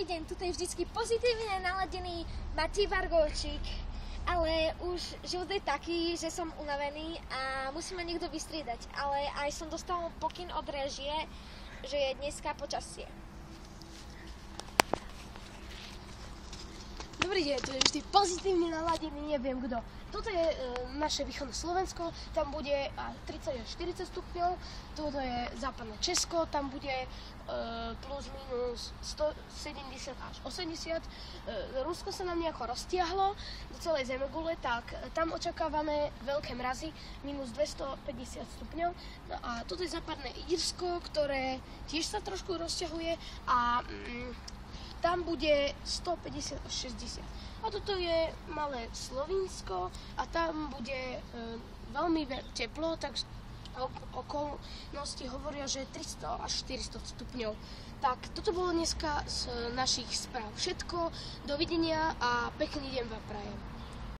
deň, tuto je vždycky pozitívne naladený Matej Vargovčík, ale už život je taký, že som unavený a musí ma niekto vystriedať, ale aj som dostal pokyn od režie, že je dneska počasie. Dobrý deň, tu je vždy pozitívne naladený, neviem kto. Toto je naše východné Slovensko, tam bude 30 až 40 stupňov, toto je západné Česko, tam bude plus minus 170 až 80. Rusko sa nám nejako roztiahlo do celej zemegule, tak tam očakávame veľké mrazy, minus 250 stupňov. No a toto je západné Írsko, ktoré tiež sa trošku rozťahuje a tam bude 150 až 60. A toto je malé Slovinsko a tam bude veľmi teplo, tak okolnosti hovoria, že 300 až 400 stupňov. Tak toto bolo dneska z našich správ všetko. Dovidenia a pekný deň vám prajem.